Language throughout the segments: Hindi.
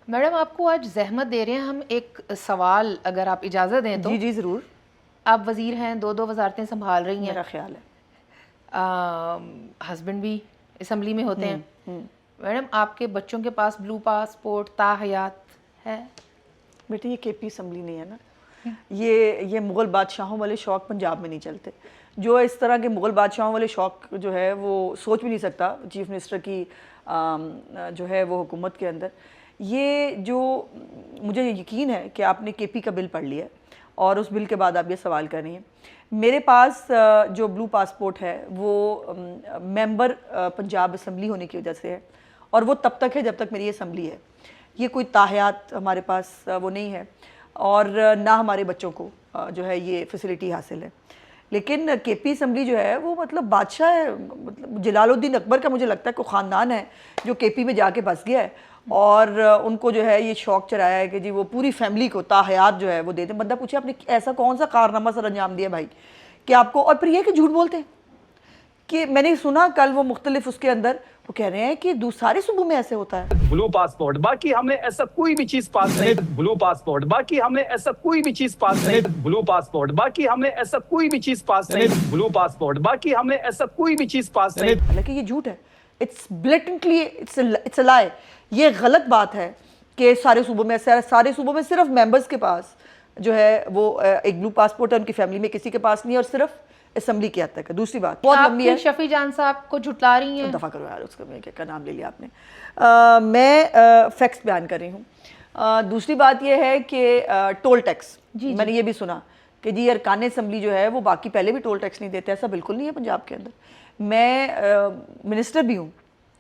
मैडम आपको आज जहमत दे रहे हैं हम, एक सवाल अगर आप इजाज़त दें तो। जी जी ज़रूर। आप वज़ीर हैं, दो दो वजारतें संभाल रही हैं, मेरा ख्याल है। हस्बैंड भी असम्बली में होते हैं। हम्म। मैडम आपके बच्चों के पास ब्लू पासपोर्ट ताहयात है? बेटे ये केपी असम्बली नहीं है ना, ये मुग़ल बादशाहों वाले शौक़ पंजाब में नहीं चलते। जो इस तरह के मुग़ल बादशाहों वाले शौक़ जो है वो सोच भी नहीं सकता चीफ़ मिनिस्टर की जो है वो हुकूमत के अंदर। ये जो मुझे यकीन है कि आपने केपी का बिल पढ़ लिया है और उस बिल के बाद आप ये सवाल कर रही हैं। मेरे पास जो ब्लू पासपोर्ट है वो मेंबर पंजाब असम्बली होने की वजह से है, और वो तब तक है जब तक मेरी असम्बली है। ये कोई ताहयात हमारे पास वो नहीं है, और ना हमारे बच्चों को जो है ये फैसिलिटी हासिल है। लेकिन केपी असम्बली जो है वो मतलब बादशाह है, मतलब जलालुद्दीन अकबर का मुझे लगता है कोई ख़ानदान है जो केपी में जाके बस गया है, और उनको जो है ये शौक़ चराया है कि जी वो पूरी फैमिली को ताहयात जो है वो दे दें। बंदा पूछे आपने ऐसा कौन सा कारनामा सर अंजाम दिया भाई कि आपको, और फिर ये कि झूठ बोलते हैं। कि मैंने सुना कल वो मुख्तलिफ उसके अंदर वो कह रहे हैं कि सारे सूबों में ऐसे होता है। ब्लू पासपोर्ट, बाकी हमने ऐसा कोई भी चीज पास नहीं। ब्लू पासपोर्ट, बाकी हमने ऐसा कोई भी चीज पास नहीं। ब्लू पासपोर्ट, बाकी हमने ऐसा कोई भी चीज पास नहीं। ब्लू पासपोर्ट, बाकी हमने ऐसा कोई भी चीज पास नहीं। हालांकि ये झूठ है, इट्स ब्लेटेंटली इट्स अ लाई। ये गलत बात है कि सारे सूबों में ऐसा है। सारे सूबों में सिर्फ मेंबर्स के पास जो है वो एक ब्लू पासपोर्ट है, उनकी फैमिली में किसी के पास नहीं है, और सिर्फ असम्बली की हद तक है। दूसरी बात बहुत लंबी है। शफी जान साहब को झुटला रही हैं। दफ़ा करो यार, उसका मैं क्या नाम ले लिया आपने। मैं फैक्ट्स बयान कर रही हूँ। दूसरी बात यह है कि टोल टैक्स, मैंने ये भी सुना कि जी अरकान असम्बली जो है वो बाकी पहले भी टोल टैक्स नहीं देते। ऐसा बिल्कुल नहीं है पंजाब के अंदर। मैं मिनिस्टर भी हूँ,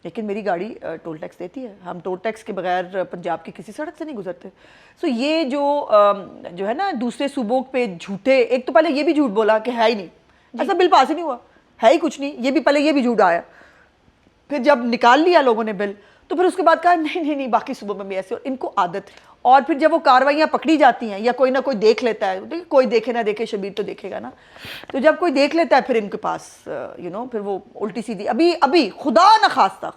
लेकिन मेरी गाड़ी टोल टैक्स देती है। हम टोल टैक्स के बगैर पंजाब की किसी सड़क से नहीं गुजरते। सो ये जो है ना दूसरे सूबों पे झूठे, एक तो पहले ये भी झूठ बोला कि है ही नहीं, ऐसा बिल पास ही नहीं हुआ, है ही कुछ नहीं, ये भी पहले ये भी झूठ आया। फिर जब निकाल लिया लोगों ने बिल तो फिर उसके बाद कहा नहीं नहीं नहीं बाकी सूबों में भी ऐसे, और इनको आदत है। और फिर जब वो कार्रवाइयाँ पकड़ी जाती हैं या कोई ना कोई देख लेता है, देखिए कोई देखे ना देखे, शबीर तो देखेगा ना, तो जब कोई देख लेता है फिर इनके पास फिर वो उल्टी सीधी। अभी अभी खुदा न खास्ता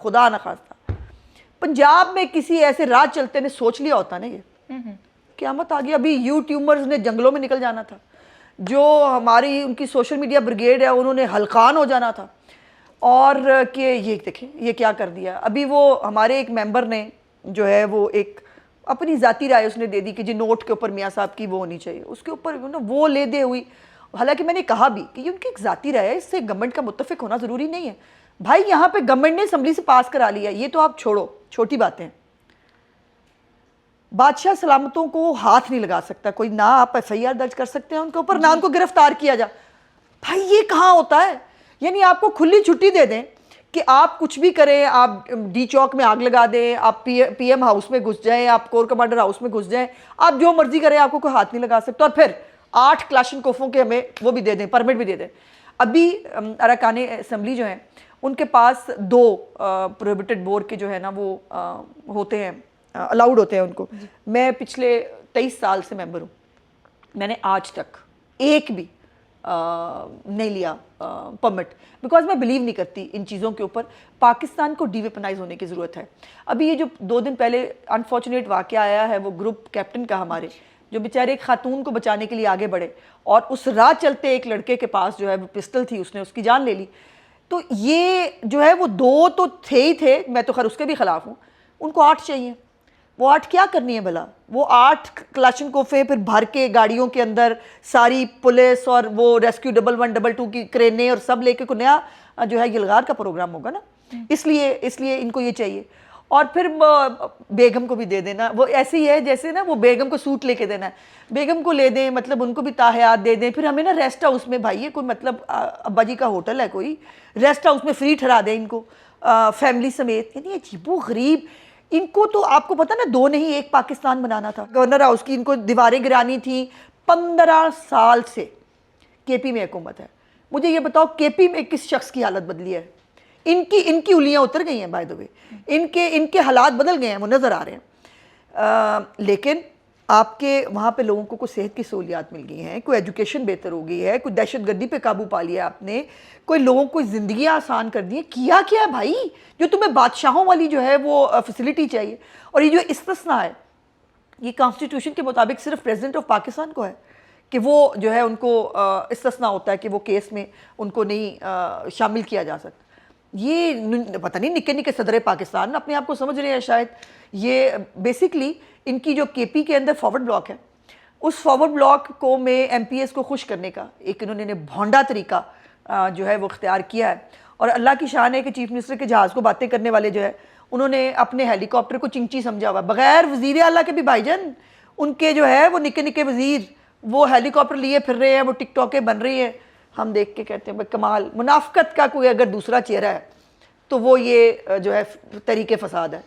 पंजाब में किसी ऐसे राज चलते ने सोच लिया होता ना ये क़यामत आ गई। अभी यूट्यूबर्स ने जंगलों में निकल जाना था, जो हमारी उनकी सोशल मीडिया ब्रिगेड है उन्होंने हलकान हो जाना था, और कि ये देखें ये क्या कर दिया। अभी वो हमारे एक मेंबर ने जो है वो एक अपनी ज़ाती राय उसने दे दी कि जी नोट के ऊपर मियाँ साहब की वो होनी चाहिए, उसके ऊपर वो ले दे हुई। हालांकि मैंने कहा भी कि ये उनकी एक ज़ाती राय है, इससे गवर्नमेंट का मुत्तफिक होना ज़रूरी नहीं है। भाई यहाँ पे गवर्नमेंट ने असम्बली से पास करा लिया, ये तो आप छोड़ो, छोटी बातें। बादशाह सलामतों को हाथ नहीं लगा सकता कोई, ना आप FIR दर्ज कर सकते हैं उनके ऊपर, ना उनको गिरफ्तार किया जा। भाई ये कहाँ होता है? यानी आपको खुली छुट्टी दे दें कि आप कुछ भी करें, आप डी चौक में आग लगा दें, आप PM हाउस में घुस जाएं, आप कोर कमांडर हाउस में घुस जाएं, आप जो मर्जी करें, आपको कोई हाथ नहीं लगा सकता। और फिर 8 क्लाशनकोफों के हमें वो भी दे दें, परमिट भी दे दें। अभी अरकान असम्बली जो हैं उनके पास 2 प्रोहिबिटेड बोर के जो है ना वो होते हैं, अलाउड होते हैं उनको। मैं पिछले 23 साल से मेंबर हूँ, मैंने आज तक एक भी नहीं लिया परमिट, बिकॉज मैं बिलीव नहीं करती इन चीज़ों के ऊपर। पाकिस्तान को डीवेपनाइज होने की ज़रूरत है। अभी ये जो 2 दिन पहले अनफॉर्चुनेट वाक़या आया है, वो ग्रुप कैप्टन का हमारे, जो बेचारे एक खातून को बचाने के लिए आगे बढ़े और उस राह चलते एक लड़के के पास जो है वो पिस्टल थी, उसने उसकी जान ले ली। तो ये जो है वो 2 तो थे ही थे, मैं तो खैर उसके भी ख़िलाफ़ हूँ, उनको 8 चाहिए। वो 8 क्या करनी है भला? वो 8 क्लाशनकोफे फिर भर के गाड़ियों के अंदर सारी पुलिस और वो रेस्क्यू 112 की क्रेनें और सब लेके को नया जो है यलगार का प्रोग्राम होगा ना, इसलिए इनको ये चाहिए। और फिर बेगम को भी दे देना, वो ऐसे ही है जैसे ना वो बेगम को सूट लेके देना है, बेगम को ले दें, मतलब उनको भी ताहयात दे दें। फिर हमें ना रेस्ट हाउस में, भाई ये कोई मतलब अब्बा जी का होटल है कोई, रेस्ट हाउस में फ्री ठहरा दें इनको फैमिली समेत। यानी अजीबो गरीब। इनको तो आपको पता ना 2 नहीं 1 पाकिस्तान बनाना था। गवर्नर हाउस की इनको दीवारें गिरानी थी। 15 साल से केपी में हुकूमत है। मुझे ये बताओ केपी में किस शख्स की हालत बदली है? इनकी उंगलियां उतर गई हैं, बाय द वे, इनके हालात बदल गए हैं, वो नज़र आ रहे हैं। लेकिन आपके वहाँ पे लोगों को सेहत की सहूलियात मिल गई हैं, कोई एजुकेशन बेहतर हो गई है, कोई दहशतगर्दी पे काबू पा लिया आपने, कोई लोगों को ज़िंदगी आसान कर दी है। किया क्या है भाई, जो तुम्हें बादशाहों वाली जो है वो फैसिलिटी चाहिए। और ये जो इस्तिस्ना है, ये कॉन्स्टिट्यूशन के मुताबिक सिर्फ प्रेसिडेंट ऑफ पाकिस्तान को है कि वो जो है उनको इस्तिस्ना होता है कि वो केस में उनको नहीं शामिल किया जा सकता। ये पता नहीं निके निके सदर पाकिस्तान अपने आप को समझ रहे हैं शायद। ये बेसिकली इनकी जो केपी के अंदर फॉरवर्ड ब्लॉक है, उस फॉरवर्ड ब्लॉक को में एमपीएस को खुश करने का एक इन्होंने भोंडा तरीका जो है वो इख्तियार किया है। और अल्लाह की शान है कि चीफ मिनिस्टर के जहाज़ को बातें करने वाले जो है उन्होंने अपने हेलीकॉप्टर को चिंची समझा हुआ, बगैर वज़ीर आला के भी भाईजान उनके जो है वो निके निके वज़ीर वो हेलीकॉप्टर लिए फिर रहे हैं, वो टिकटॉकें बन रही है। हम देख के कहते हैं भाई कमाल, मुनाफकत का कोई अगर दूसरा चेहरा है तो वो ये जो है तरीके फसाद है।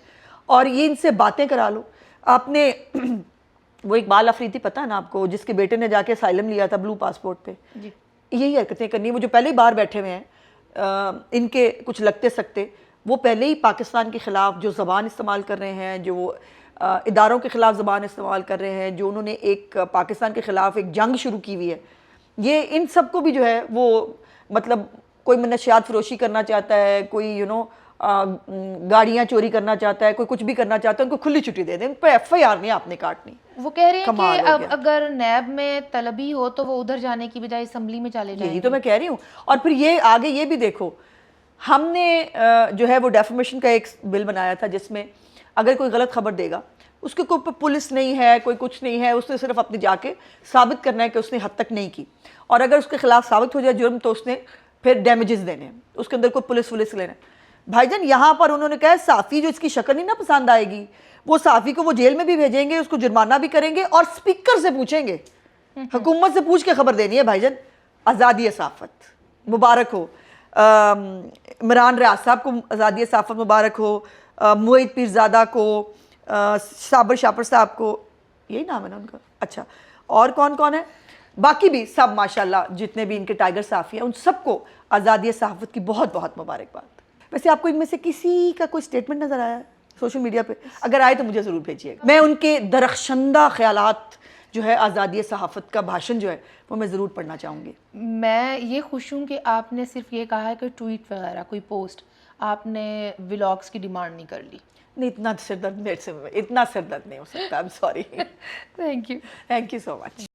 और ये इनसे बातें करा लो। आपने वो इकबाल अफरीदी पता है ना आपको, जिसके बेटे ने जाके असाइलम लिया था ब्लू पासपोर्ट पे, यही हरकतें करनी। वो जो पहले ही बाहर बैठे हुए हैं, इनके कुछ लगते सकते, वो पहले ही पाकिस्तान के ख़िलाफ़ जो ज़बान इस्तेमाल कर रहे हैं, जो इदारों के ख़िलाफ़ ज़बान इस्तेमाल कर रहे हैं, जो उन्होंने एक पाकिस्तान के ख़िलाफ़ एक जंग शुरू की हुई है, ये इन सब को भी जो है वो मतलब कोई मनशियात फरोशी करना चाहता है, कोई गाड़ियाँ चोरी करना चाहता है, कोई कुछ भी करना चाहता है, उनको खुली छुट्टी दे दें, उन पर FIR नहीं आपने काटनी। वो कह रहे हैं कमाल कि हो अब गया। अगर नैब में तलबी हो तो वो उधर जाने की बजाय असम्बली में चले यही जाएंगे। तो मैं कह रही हूँ। और फिर ये आगे ये भी देखो, हमने जो है वो डेफमेशन का एक बिल बनाया था जिसमें अगर कोई गलत खबर देगा, उसके ऊपर पुलिस नहीं है, कोई कुछ नहीं है, उसने सिर्फ अपने जाके साबित करना है कि उसने हद तक नहीं की। और अगर उसके खिलाफ साबित हो जाए जुर्म तो उसने फिर डैमेजेस देने हैं, उसके अंदर कोई पुलिस लेना है। भाईजान यहाँ पर उन्होंने कहा साफ़ी जो इसकी शक्ल नहीं ना पसंद आएगी, वो साफ़ी को वो जेल में भी भेजेंगे, उसको जुर्माना भी करेंगे और स्पीकर से पूछेंगे, हुकूमत से पूछ के खबर देनी है। भाईजान आज़ादी सहाफ़त मुबारक हो, इमरान रियाज साहब को आज़ादी सहाफ़त मुबारक हो, मुईद पीरज़ादा को, साबर शापर साहब को, यही नाम है ना उनका। अच्छा, और कौन कौन है बाकी भी सब माशाल्लाह, जितने भी इनके टाइगर साफ़ी हैं उन सबको आज़ादी सहाफ़त की बहुत बहुत मुबारकबाद। वैसे आपको इनमें से किसी का कोई स्टेटमेंट नज़र आया है सोशल मीडिया पे? अगर आए तो मुझे ज़रूर भेजिएगा। मैं उनके दरख्शंदा ख्यालात जो है आज़ादी सहाफ़त का भाषण जो है वो मैं ज़रूर पढ़ना चाहूँगी। मैं ये खुश हूँ कि आपने सिर्फ ये कहा है कि ट्वीट वगैरह कोई पोस्ट, आपने व्लॉग्स की डिमांड नहीं कर ली। नहीं, इतना सिरदर्द मेरे से, इतना सिरदर्द नहीं हो सकता। I am sorry. Thank you so much.